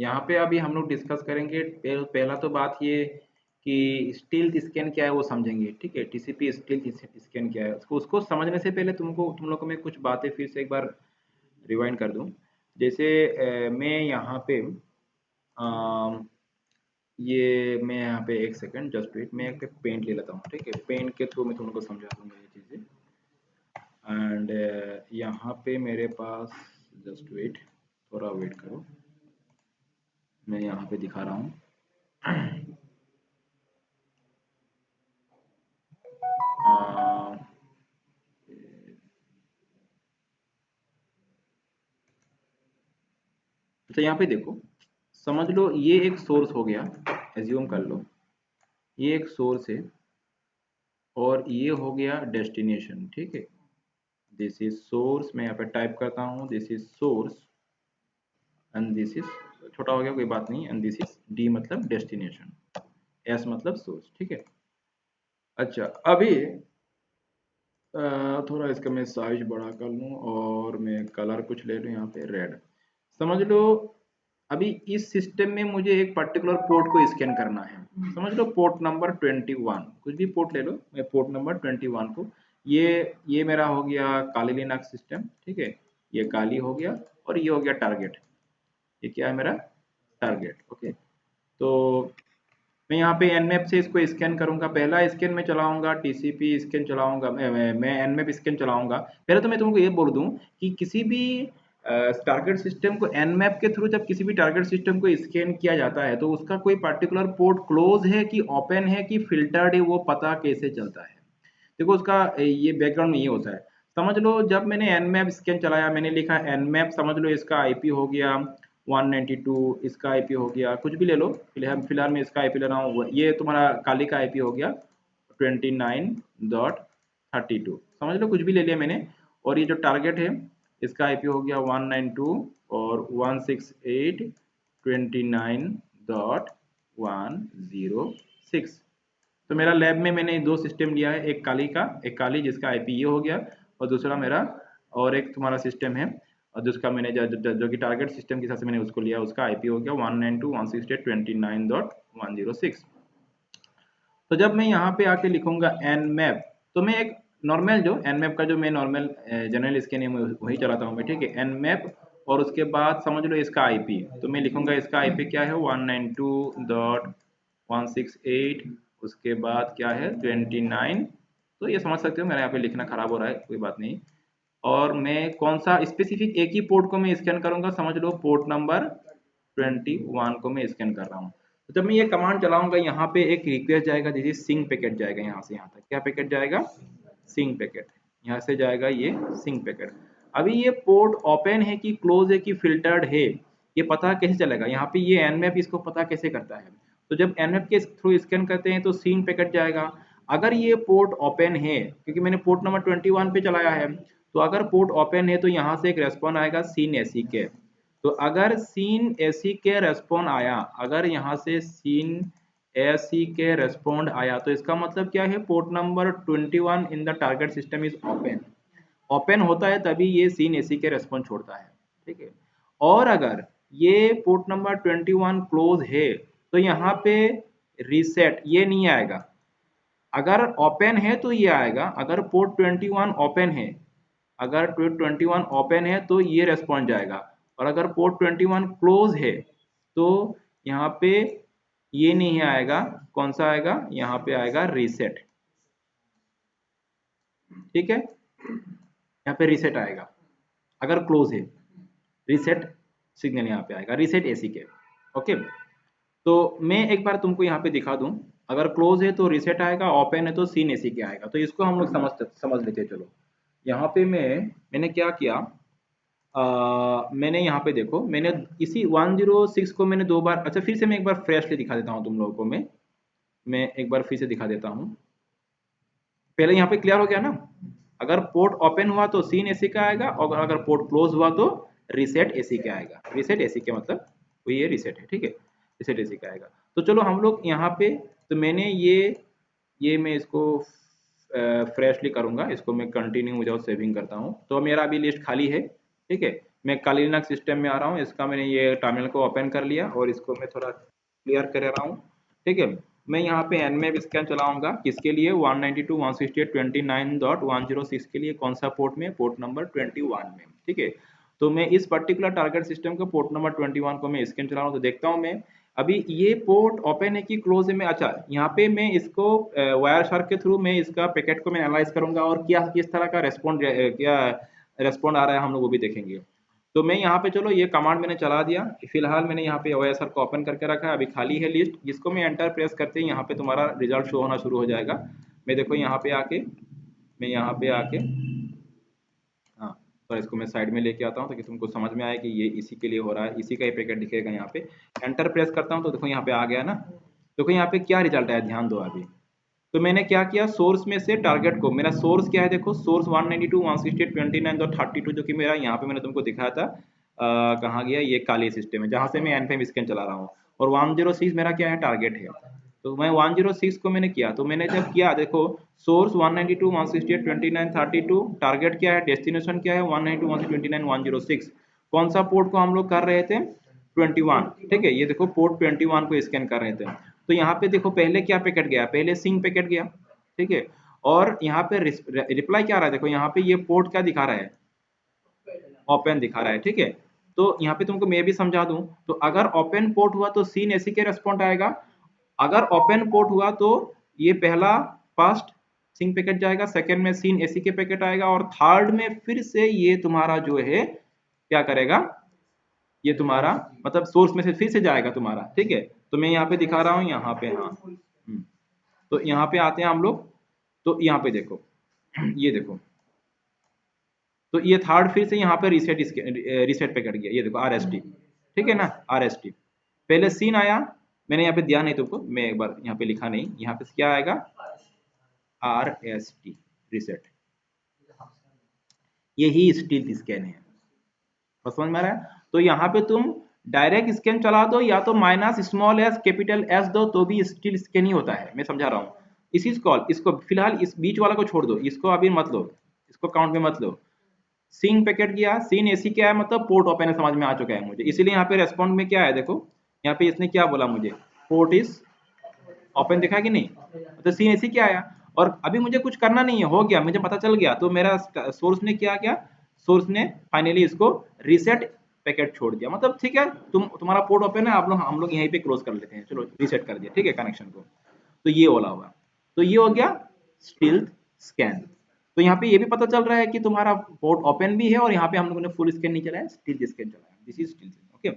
यहाँ पे अभी हम लोग डिस्कस करेंगे। पहला तो बात ये कि स्टील्थ स्कैन क्या है वो समझेंगे, ठीक है। टीसीपी स्टील्थ स्कैन क्या है, उसको समझने से पहले तुम लोग को मैं कुछ बातें फिर से एक बार रिवाइंड कर दूं। जैसे मैं यहाँ पे अम, ये मैं यहाँ पे एक सेकंड जस्ट वेट, मैं एक पेंट ले लेता हूँ, ठीक है। पेंट के थ्रू मैं तुम लोग को समझा दूंगा ये चीज़ें। एंड यहाँ पे मेरे पास, जस्ट वेट, थोड़ा वेट करो, मैं यहाँ पे दिखा रहा हूँ। अ, अच्छा यहाँ पे देखो, समझ लो ये एक सोर्स हो गया, एज्यूम कर लो ये एक सोर्स है और ये हो गया डेस्टिनेशन, ठीक है। दिस इज सोर्स, मैं यहाँ पे टाइप करता हूँ, this is source and this is, छोटा हो गया कोई बात नहीं, एंड दिस इज डी मतलब डेस्टिनेशन, एस मतलब सोर्स, ठीक है। अच्छा अभी थोड़ा इसका मैं साइज बड़ा कर लूँ और मैं कलर कुछ ले लूँ यहाँ पे रेड। समझ लो अभी इस सिस्टम में मुझे एक पर्टिकुलर पोर्ट को स्कैन करना है। समझ लो पोर्ट नंबर 21, कुछ भी पोर्ट ले लो, मैं पोर्ट नंबर 21 को, ये मेरा हो गया काली लिनक्स सिस्टम, ठीक है। ये काली हो गया और ये हो गया टारगेट, ये क्या है मेरा टारगेट, ओके। तो मैं यहाँ पे nmap से इसको स्कैन करूंगा। पहला स्कैन में चलाऊंगा टीसीपी स्कैन चलाऊंगा, मैं nmap स्कैन चलाऊंगा। पहले तो मैं तुमको ये बोल दूं कि किसी भी टारगेट सिस्टम को nmap के थ्रू जब किसी भी टारगेट सिस्टम को स्कैन किया जाता है तो उसका कोई पर्टिकुलर पोर्ट क्लोज है कि ओपन है कि फिल्टर्ड है, वो पता कैसे चलता है। देखो उसका ये बैकग्राउंड में ये होता है। समझ लो जब मैंने nmap स्कैन चलाया, मैंने लिखा nmap, समझ लो इसका आईपी हो गया 192, इसका आईपी हो गया कुछ भी ले लो, फिलहाल फिलहाल मैं इसका आईपी ले रहा हूँ, ये तुम्हारा काली का आईपी हो गया 29.32, समझ लो कुछ भी ले लिया मैंने। और ये जो टारगेट है इसका आईपी हो गया 192 और 168.29.106। तो मेरा लैब में मैंने दो सिस्टम लिया है, एक काली जिसका आईपी ये हो गया, और दूसरा मेरा और एक तुम्हारा सिस्टम है और जिसका मैंने जो कि टारगेट सिस्टम के हिसाब से मैंने उसको लिया, उसका आईपी हो गया 192.168.29.106। तो जब मैं यहाँ पे आके लिखूंगा nmap, तो मैं एक नॉर्मल जो nmap का जो मैं नॉर्मल जनरल स्कैन है वही चलाता हूँ मैं, ठीक है। nmap और उसके बाद समझ लो इसका आईपी, तो मैं लिखूंगा इसका आईपी क्या है 192.168, उसके बाद क्या है 29। तो ये समझ सकते हो मेरा यहाँ पे लिखना खराब हो रहा है, कोई बात नहीं। और मैं कौन सा स्पेसिफिक एक ही पोर्ट को मैं स्कैन करूंगा, समझ लो पोर्ट नंबर 21 को मैं स्कैन कर रहा हूँ। तो जब मैं ये कमांड चलाऊंगा यहाँ पे एक रिक्वेस्ट जाएगा, जैसे सिंग पैकेट जाएगा यहाँ से यहाँ तक, क्या पैकेट जाएगा, सिंग पैकेट, यहाँ से जाएगा ये सिंग पैकेट। अभी ये पोर्ट ओपन है कि क्लोज है कि फिल्टर्ड है, ये पता कैसे चलेगा, यहाँ पे ये nmap इसको पता कैसे करता है। तो जब nmap के थ्रू स्कैन करते हैं तो सिंग पैकेट जाएगा। अगर ये पोर्ट ओपन है, क्योंकि मैंने पोर्ट नंबर 21 पे चलाया है, तो अगर पोर्ट ओपन है तो यहाँ से एक रेस्पॉन्स आएगा सीन एसी के। तो अगर सीन एसी के रेस्पॉन्ड आया, अगर यहाँ से सीन एसी के रेस्पॉन्ड आया, तो इसका मतलब क्या है, port number 21 in the target system is open. Open होता है तभी ये सीन एसी के रेस्पॉन्ड छोड़ता है, ठीक है। और अगर ये पोर्ट नंबर 21 क्लोज है तो यहाँ पे रीसेट ये नहीं आएगा। अगर ओपन है तो ये आएगा, अगर पोर्ट 21 ओपन है, अगर पोर्ट 21 ओपन है तो ये रेस्पॉन्ड जाएगा, और अगर पोर्ट 21 क्लोज है तो यहाँ पे ये नहीं आएगा। कौन सा आएगा, यहाँ पे आएगा रीसेट, ठीक है। यहाँ पे रीसेट आएगा अगर क्लोज है, रीसेट सिग्नल यहाँ पे आएगा, रीसेट एसी के, ओके। तो मैं एक बार तुमको यहाँ पे दिखा दूं, अगर क्लोज है तो रीसेट आएगा, ओपन है तो सीन एसी के आएगा। तो इसको हम लोग समझ लेते हैं। चलो यहाँ पे मैंने क्या किया, मैंने यहाँ पे देखो, मैंने इसी 106 को मैंने दो बार, अच्छा फिर से मैं एक बार फ्रेशली दिखा देता हूँ तुम लोगों को, मैं एक बार फिर से दिखा देता हूँ। पहले यहाँ पे क्लियर हो गया ना, अगर पोर्ट ओपन हुआ तो सीन एसी का आएगा, और अगर पोर्ट क्लोज हुआ तो रीसेट एसी का आएगा। रीसेट एसी के मतलब वो ये रीसेट है, ठीक है, रीसेट एसी का आएगा। तो चलो हम लोग यहाँ पे, तो मैंने ये मैं इसको फ्रेशली करूंगा, इसको मैं कंटिन्यू विदाउट सेविंग करता हूँ। तो मेरा अभी लिस्ट खाली है, ठीक है। मैं काली लिनक्स सिस्टम में आ रहा हूँ, इसका मैंने ये टर्मिनल को ओपन कर लिया और इसको मैं थोड़ा क्लियर कर रहा हूँ। ठीक है, मैं यहाँ पे nmap स्कैन चलाऊंगा, किसके लिए 192.168.29.106 के लिए, कौन सा पोर्ट में, पोर्ट नंबर 21 में। ठीक है, तो मैं इस पर्टिकुलर टारगेट सिस्टम का पोर्ट नंबर 21 को मैं स्कैन चला रहा हूँ। तो देखता हूँ मैं अभी ये पोर्ट ओपन है कि क्लोज है। मैं अच्छा यहाँ पे मैं इसको वायर शार्क के थ्रू मैं इसका पैकेट को मैं एनालाइज करूंगा और क्या किस तरह का रेस्पॉन्ड क्या रेस्पॉन्ड आ रहा है हम लोग वो भी देखेंगे। तो मैं यहाँ पे चलो ये कमांड मैंने चला दिया, फिलहाल मैंने यहाँ पे OSR को ओपन करके रखा है, अभी खाली है लिस्ट, जिसको मैं एंटर प्रेस करते ही यहाँ पे तुम्हारा रिजल्ट शो होना शुरू हो जाएगा। मैं देखो यहाँ पे आके मैं यहाँ पे आके हाँ, तो इसको मैं साइड में लेके आता हूँ ताकि तुमको समझ में आए कि ये इसी के लिए हो रहा है, इसी का ही पैकेट दिखेगा यहाँ पे। एंटर प्रेस करता हूँ तो देखो यहाँ पे आ गया ना। देखो यहाँ पे क्या रिजल्ट आया, ध्यान दो अभी। तो मैंने क्या किया, सोर्स में से टारगेट को, मेरा सोर्स क्या है देखो, सोर्स 192.168.29.32 जो कि मेरा यहाँ पे मैंने तुमको दिखाया था कहाँ गया, ये काली सिस्टम है जहाँ से मैं npm स्कैन चला रहा हूँ, और 106 मेरा क्या है, टारगेट है। तो मैं 106 को मैंने किया, तो मैंने जब किया देखो सोर्स 192.168.29.32, टारगेट क्या है, डेस्टिनेशन क्या है 192.168.29.106, कौन सा पोर्ट को हम लोग कर रहे थे, 21। ठीक है, ये देखो पोर्ट 21 को स्कैन कर रहे थे। तो यहाँ पे देखो पहले क्या पैकेट गया, पहले सिंग पैकेट गया। ठीक है, और यहाँ पे रिप्लाई क्या आ रहा है, देखो यहाँ पे ये पोर्ट क्या दिखा रहा है, ओपन दिखा रहा है। ठीक है, तो यहाँ पे तुमको मैं भी समझा दूं, तो अगर ओपन पोर्ट हुआ तो सीन एसी के रेस्पॉन्ड आएगा, अगर ओपन पोर्ट हुआ तो ये पहला फर्स्ट सिंग पैकेट जाएगा, सेकंड में सीन एसी के पैकेट आएगा, और थर्ड में फिर से ये तुम्हारा जो है क्या करेगा, ये तुम्हारा मतलब सोर्स में से फिर से जाएगा तुम्हारा। ठीक है, तो मैं यहाँ पे दिखा रहा हूँ यहाँ पे, हाँ तो यहाँ पे आते हैं हम लोग, तो यहाँ पे देखो ये देखो, तो ये थर्ड फिर से यहाँ पे रीसेट पे कट गया, ये देखो RST। ठीक है ना, RST पहले सीन आया, मैंने यहाँ पे दिया नहीं तुमको, मैं एक बार यहाँ पे लिखा नहीं, यहाँ पे क्या आएगा, RST रीसेट, यही स्टील स्कैन है। बस समझ में आ रहा है, तो यहाँ पे तुम डायरेक्ट स्कैन चला दो या तो minus small S capital S दो तो भी स्टील स्कैन ही होता है, मैं समझा रहा हूँ। इसी कॉल इसको फिलहाल इस बीच वाला को छोड़ दो, इसको अभी मत लो, इसको काउंट में मत लो। सिंग पैकेट गया, सीन एसी क्या है, मतलब पोर्ट ओपन है, समझ में आ चुका है मुझे, इसीलिए यहाँ पे रेस्पॉन्ड में क्या है देखो, यहाँ पे इसने क्या बोला मुझे, पोर्ट इज ओपन दिखा कि नहीं, तो सीन एसी क्या आया, और अभी मुझे कुछ करना नहीं है, हो गया, मुझे पता चल गया। तो मेरा सोर्स ने क्या किया, सोर्स ने फाइनली इसको रीसेट पैकेट छोड़ दिया, मतलब ठीक है तुम्हारा पोर्ट ओपन है, आप लोग हम लोग यहीं पे क्लोज कर लेते हैं, चलो रीसेट कर दिया। ठीक है, कनेक्शन को, तो ये वाला हुआ, तो ये हो गया स्टील्थ स्कैन। तो यहाँ पे ये भी पता चल रहा है कि तुम्हारा पोर्ट ओपन भी है और यहाँ पे हम लोगों ने फुल स्कैन नहीं चलाया, स्टील्थ स्कैन चलाया, दिस इज स्टील्थ। ओके,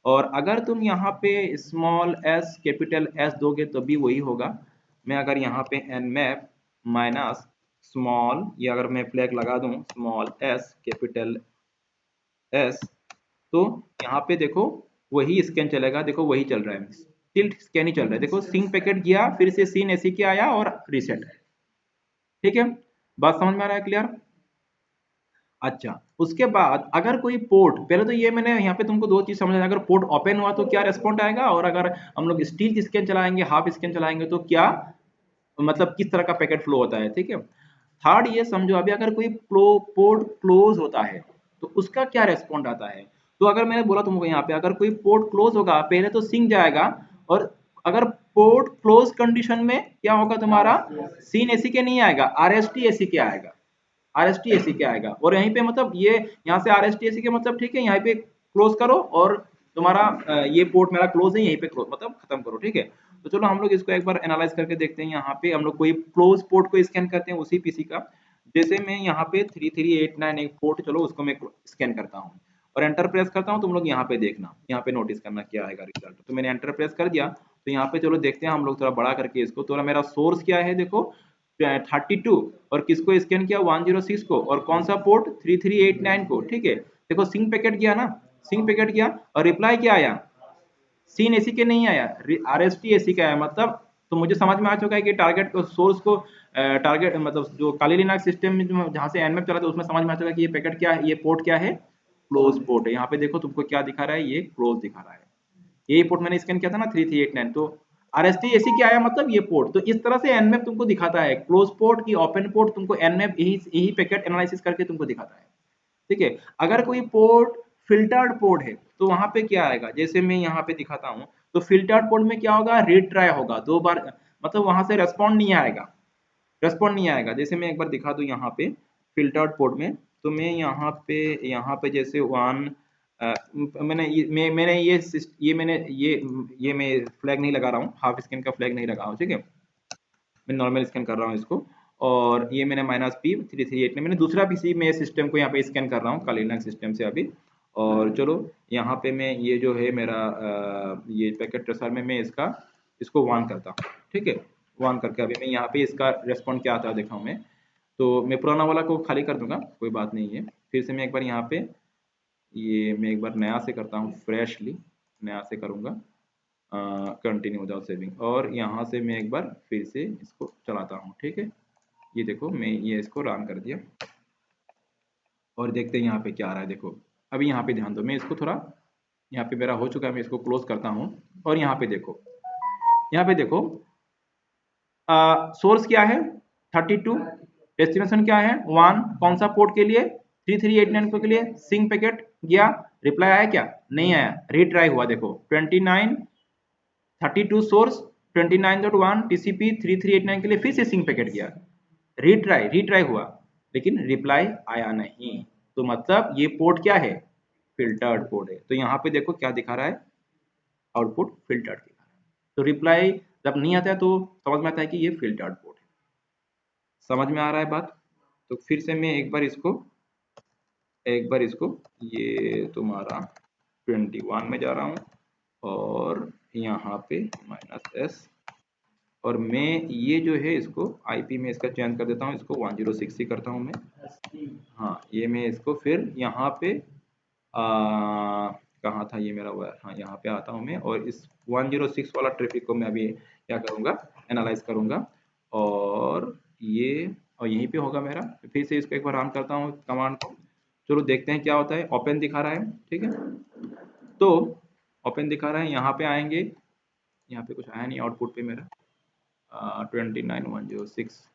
और अगर तुम यहाँ पे स्मॉल एस कैपिटल एस दोगे तो भी वही होगा। मैं अगर यहाँ पे nmap माइनस स्मॉल, या अगर मैं फ्लैग लगा दूं स्मॉल एस कैपिटल एस, तो यहाँ पे देखो वही स्कैन चलेगा, देखो वही चल रहा है, टिल्ट स्कैन ही चल रहा है। देखो सिंग पैकेट गया, फिर से सीन एसी के आया और रीसेट। ठीक है, बात समझ में आ रहा है, क्लियर। अच्छा, उसके बाद अगर कोई पोर्ट, पहले तो ये मैंने यहाँ पे तुमको दो चीज समझना, अगर पोर्ट ओपन हुआ तो क्या रेस्पॉन्ड आएगा, और अगर हम लोग स्टील स्कैन चलाएंगे, हाफ स्कैन चलाएंगे तो क्या मतलब किस तरह का पैकेट फ्लो होता है। ठीक है, थर्ड ये समझो, अभी अगर कोई पोर्ट क्लोज होता है तो उसका क्या रेस्पॉन्ड आता है। तो अगर मैंने बोला तुमको यहाँ पे अगर कोई पोर्ट क्लोज होगा पहले तो सिंक जाएगा, और अगर पोर्ट क्लोज कंडीशन में क्या होगा तुम्हारा, सीन एसी के नहीं आएगा, RST एसी के आएगा, RST एसी के आएगा। और यहीं पे मतलब ये यहाँ से RST एसी के मतलब ठीक है, यहाँ पे क्लोज करो और तुम्हारा ये पोर्ट मेरा क्लोज है, यहीं पे क्लोज मतलब खत्म करो। ठीक है, तो चलो हम लोग इसको एक बार एनालाइज करके देखते हैं। यहाँ पे हम लोग कोई क्लोज पोर्ट को स्कैन करते हैं उसी पीसी का, जैसे मैं यहाँ पे 3389 एक पोर्ट, चलो उसको मैं स्कैन करता हूँ और एंटर प्रेस करता हूँ। तुम लोग यहाँ पे देखना, यहाँ पे नोटिस करना क्या आएगा रिजल्ट। तो मैंने एंटर प्रेस कर दिया, तो यहाँ पे चलो देखते हैं हम लोग थोड़ा बड़ा करके इसको, तो मेरा सोर्स क्या है देखो 32, और किसको स्कैन किया 106 को, और कौन सा पोर्ट 3389 को। ठीक है, देखो सिंग पैकेट गया ना, सिंग पैकेट गया और रिप्लाई क्या आया, सीन एसी के नहीं आया, RST एसी का आया। मतलब तो मुझे समझ में आ चुका है कि टारगेट को सोर्स को टारगेट मतलब जो काली लिनक्स सिस्टम में जहाँ से nmap चला था उसमें समझ में आ चुका है कि ये पैकेट क्या है, ये पोर्ट क्या है, क्लोज पोर्ट है। यहाँ पे देखो तुमको क्या दिखा रहा है, ये क्लोज दिखा रहा है, यही पोर्ट मैंने स्कैन किया था ना 3389, तो RST एसी क्या आया मतलब ये पोर्ट। तो इस तरह से nmap तुमको दिखाता है, क्लोज पोर्ट की ओपन पोर्ट तुमको nmap यही पैकेट एनालिसिस करके तुमको दिखाता है। ठीक है, अगर कोई पोर्ट फिल्टर्ड पोर्ट है तो वहां पे क्या आएगा, जैसे मैं यहाँ पे दिखाता हूँ, तो फिल्टर्ड पोर्ट में क्या होगा, रीट्राई होगा 2 बार, मतलब वहां से रेस्पॉन्ड नहीं आएगा, रेस्पॉन्ड नहीं आएगा। जैसे मैं एक बार दिखा दूं यहाँ पे फिल्टर्ड पोर्ट में, तो मैं यहाँ पे जैसे वन मैंने ये मैं फ्लैग नहीं लगा रहा हूँ, हाफ स्क्रीन का फ्लैग नहीं लगा हूँ, ठीक है, मैं नॉर्मल स्कैन कर रहा हूँ इसको। और ये मैंने -P338 में मैंने दूसरा पीसी में सिस्टम को यहाँ पे स्कैन कर रहा हूँ कालिनक्स सिस्टम से अभी। और चलो यहाँ पे मैं ये जो है मेरा ये पैकेट ट्रेसर में मैं इसको वन करता हूँ, ठीक है, वन करके अभी मैं यहाँ पे इसका रेस्पॉन्ड क्या आता है देखा हूँ मैं। तो मैं पुराना वाला को खाली कर दूंगा, कोई बात नहीं है। फिर से मैं एक बार यहाँ पे ये मैं एक बार नया से करता हूँ, फ्रेशली नया से करूँगा, कंटिन्यू विदाउट सेविंग, और यहाँ से मैं एक बार फिर से इसको चलाता हूँ, ठीक है। ये देखो मैं ये इसको रन कर दिया और देखते हैं यहाँ पे क्या आ रहा है। देखो अभी यहाँ पे ध्यान दो, मैं इसको थोड़ा यहाँ पे मेरा हो चुका है, मैं इसको क्लोज करता हूँ और यहाँ पे देखो, यहाँ पे देखो सोर्स क्या है 32, डेस्टिनेशन क्या है 1, कौन सा पोर्ट के लिए 3389 के लिए सिंक पैकेट गया, रिप्लाई आया क्या, नहीं आया, रीट्राई हुआ, देखो 29 32 सोर्स 29.1 टीसीपी 3389 के लिए फिर से सिंक पैकेट गया, रीट्राई हुआ, लेकिन रिप्लाई आया नहीं। तो मतलब ये पोर्ट क्या है, फिल्टर्ड पोर्ट है। तो यहाँ पे देखो क्या दिखा रहा है, आउटपुट फिल्टर्ड दिखा रहा है। तो रिप्लाई जब नहीं आता है तो समझ में आता है कि ये फिल्टर्ड पोर्ट है। समझ में आ रहा है बात। तो फिर से मैं एक बार इसको ये तुम्हारा 21 में जा रहा हूँ और यहाँ पे -S, और मैं ये जो है इसको आईपी में इसका चेंज कर देता हूँ, इसको 106 ही करता हूँ मैं। हाँ ये मैं इसको फिर यहाँ पे कहाँ था ये मेरा वायर, हाँ यहाँ पे आता हूँ मैं, और इस 106 वाला ट्रैफिक को मैं अभी क्या करूँगा, एनालाइज करूँगा, और यहीं पे होगा मेरा। फिर से इसको एक बार रन करता हूँ कमांड को, चलो देखते हैं क्या होता है। ओपन दिखा रहा है, ठीक है, तो ओपन दिखा रहा है, यहाँ पे आएंगे, यहाँ पे कुछ आया नहीं आउटपुट पे मेरा 29106।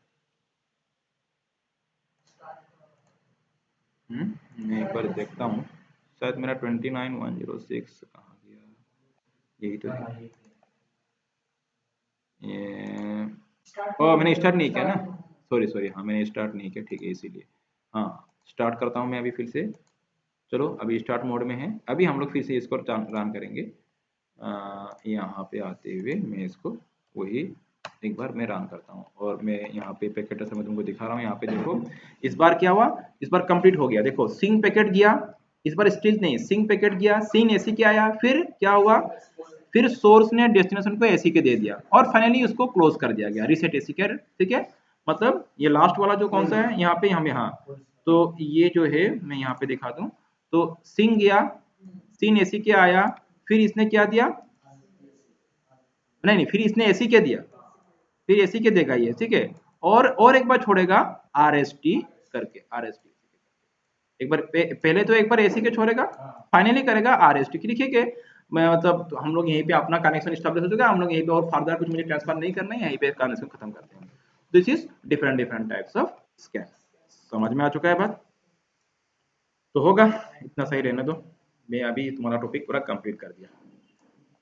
मैं एक बार देखता हूँ, शायद मेरा 29106 कहाँ गया, यही तो है ये। ओ मैंने स्टार्ट नहीं किया ना, सॉरी हाँ मैंने स्टार्ट नहीं किया, ठीक है, इसीलिए। हाँ स्टार्ट करता हूँ मैं अभी फिर से, चलो अभी स्टार्ट मोड में है, अभी हम लोग फिर से इसको रन करेंगे। यहाँ पे आते हुए मैं इसको वही एक बार मैं रन करता हूँ, और मैं यहाँ पे पैकेट मैं तुमको दिखा रहा हूँ। यहाँ पे देखो इस बार क्या हुआ, इस बार कंप्लीट हो गया, देखो सिंक पैकेट गया, इस बार स्टिल नहीं, सिंक पैकेट गया, सीन एसी के आया, फिर क्या हुआ, फिर सोर्स ने डेस्टिनेशन को एसी के दे दिया, और फाइनली उसको क्लोज कर दिया गया, रीसेट एसी के, ठीक है। मतलब ये लास्ट वाला जो कौन सा है यहाँ पे, हमें हाँ, तो ये जो है मैं यहाँ पे दिखा दूं, तो सिंक गया, सीन एसी के आया, फिर इसने क्या दिया, नहीं फिर इसने एसी के दिया, फिर एसी के देगा ये, ठीक है, और एक बार छोड़ेगा आरएसटी करके, आरएसटी एक बार पहले तो एक बार एसी के छोड़ेगा, फाइनली करेगा आरएसटी की, लिखिए कि मैं मतलब तो हम लोग यहीं पे अपना कनेक्शन स्टैब्लिश हो चुका है, हम लोग यहीं पे और फर्दर कुछ मुझे ट्रांसफर नहीं करना है, यहीं पे कनेक्शन खत्म करते हैं। This is different types of scan. समझ में आ चुका है बात, तो होगा इतना सही रहने दो, मैं अभी तुम्हारा टॉपिक पूरा कंप्लीट कर दिया।